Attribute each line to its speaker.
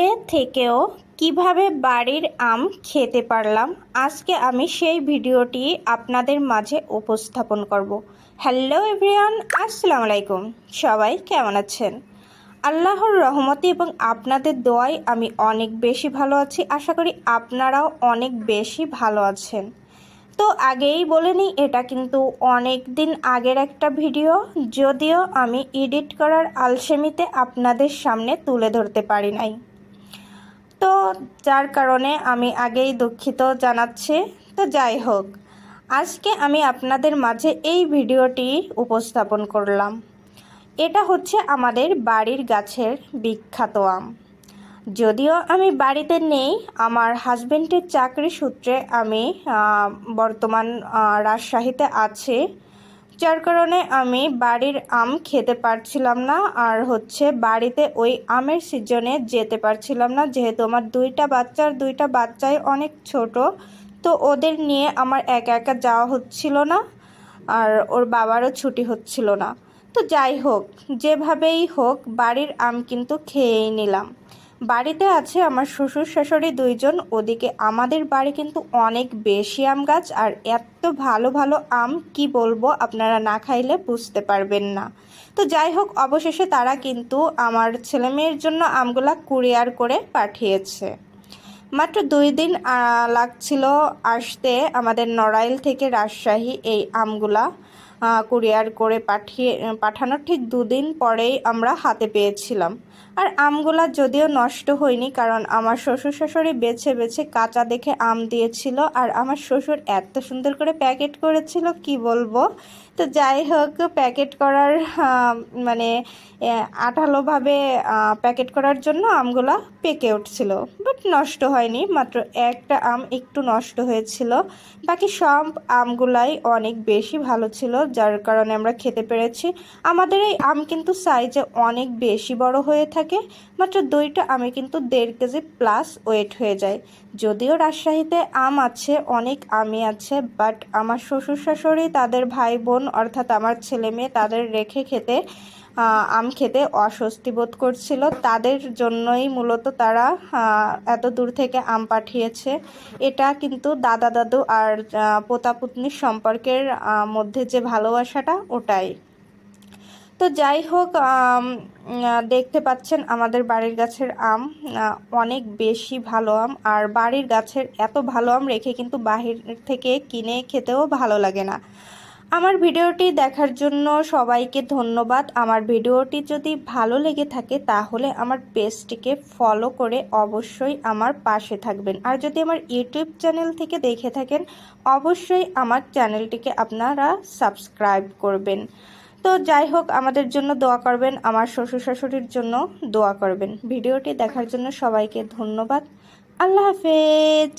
Speaker 1: দূরে থেকেও কিভাবে বাড়ির আম খেতে পারলাম, আজকে আমি সেই ভিডিওটি আপনাদের মাঝে উপস্থাপন করব। হ্যালো এভরিওয়ান, আসসালামু আলাইকুম। সবাই কেমন আছেন? আল্লাহর রহমতে এবং আপনাদের দোয়ায় আমি অনেক বেশি ভালো আছি। আশা করি আপনারাও অনেক বেশি ভালো আছেন। তো আগেই বলে নিই, এটা কিন্তু অনেক দিন আগের একটা ভিডিও, যদিও আমি এডিট করার আলসেমিতে আপনাদের সামনে তুলে ধরতে পারি নাই, তো যার কারণে আমি আগেই দুঃখিত জানাচ্ছি। তো যাই হোক, আজকে আমি আপনাদের মাঝে এই ভিডিওটি উপস্থাপন করলাম। এটা হচ্ছে আমাদের বাড়ির গাছের বিখ্যাত আম। যদিও আমি বাড়িতে নেই, আমার হাজবেন্ডের চাকরি সূত্রে আমি বর্তমান রাজশাহীতে আছি, যার কারণে আমি বাড়ির আম খেতে পারছিলাম না, আর হচ্ছে বাড়িতে ওই আমের সিজনে যেতে পারছিলাম না, যেহেতু আমার দুইটা বাচ্চাই অনেক ছোট। তো ওদের নিয়ে আমার একা একা যাওয়া হচ্ছিল না, আর ওর বাবারও ছুটি হচ্ছিল না। তো যাই হোক, যেভাবেই হোক বাড়ির আম কিন্তু খেয়েই নিলাম। বাড়িতে আছে আমার শ্বশুর শাশুড়ি দুইজন, ওদিকে আমাদের বাড়ি কিন্তু অনেক বেশি আম গাছ, আর এত ভালো ভালো আম কি বলবো, আপনারা না খাইলে বুঝতে পারবেন না। তো যাই হোক, অবশেষে তারা কিন্তু আমার ছেলে মেয়ের জন্য আমগুলা কুরিয়ার করে পাঠিয়েছে। মাত্র 2 দিন লাগছিল আসতে আমাদের নড়াইল থেকে রাজশাহী এই আমগুলা কুরিয়ার করে পাঠানোর ঠিক 2 দিন পরেই আমরা হাতে পেয়েছিলাম। আর আমগুলা যদিও নষ্ট হয়নি, কারণ আমার শ্বশুর শাশুড়ি বেছে বেছে কাঁচা দেখে আম দিয়েছিল, আর আমার শ্বশুর এত সুন্দর করে প্যাকেট করেছিল কি বলবো। তো যাই হোক, প্যাকেট করার মানে আঠালোভাবে প্যাকেট করার জন্য আমগুলা পেকে উঠছিল, বাট নষ্ট হয়নি। মাত্র একটা আম একটু নষ্ট হয়েছিল, বাকি সব আমগুলাই অনেক বেশি ভালো ছিল, যার কারণে আমরা খেতে পেরেছি। আমাদের এই আম কিন্তু সাইজে অনেক বেশি বড় হয়ে থাকে। মাত্র 2টা আমে কিন্তু 1.5 কেজি প্লাস ওয়েট হয়ে যায়। যদিও রাজশাহীতে আম আছে, অনেক আমই আছে, বাট আমার শ্বশুর শাশুড়ি তাদের ভাই বোন অর্থাৎ আমার ছেলে মেয়ে তাদের রেখে আম খেতে অস্বস্তি বোধ করছিল, তাদের জন্যই মূলত তারা এত দূর থেকে আম পাঠিয়েছে। এটা কিন্তু দাদা দাদু আর পোতাপুতনির সম্পর্কের মধ্যে যে ভালোবাসাটা, ওটাই। তো যাই হোক, দেখতে পাচ্ছেন আমাদের বাড়ির গাছের আম অনেক বেশি ভালো আম, আর বাড়ির গাছের এত ভালো আম রেখে কিন্তু বাহির থেকে কিনে খেতেও ভালো লাগে না। আমার ভিডিওটি দেখার জন্য সবাইকে ধন্যবাদ। আমার ভিডিওটি যদি ভালো লেগে থাকে তাহলে আমার পেজটিকে ফলো করে অবশ্যই আমার পাশে থাকবেন, আর যদি আমার ইউটিউব চ্যানেল থেকে দেখে থাকেন অবশ্যই আমার চ্যানেলটিকে আপনারা সাবস্ক্রাইব করবেন। তো যাই হোক, আমাদের জন্য দোয়া করবেন, আমার শ্বশুর শাশুড়ির জন্য দোয়া করবেন। ভিডিওটি দেখার জন্য সবাইকে ধন্যবাদ। আল্লাহ হাফেজ।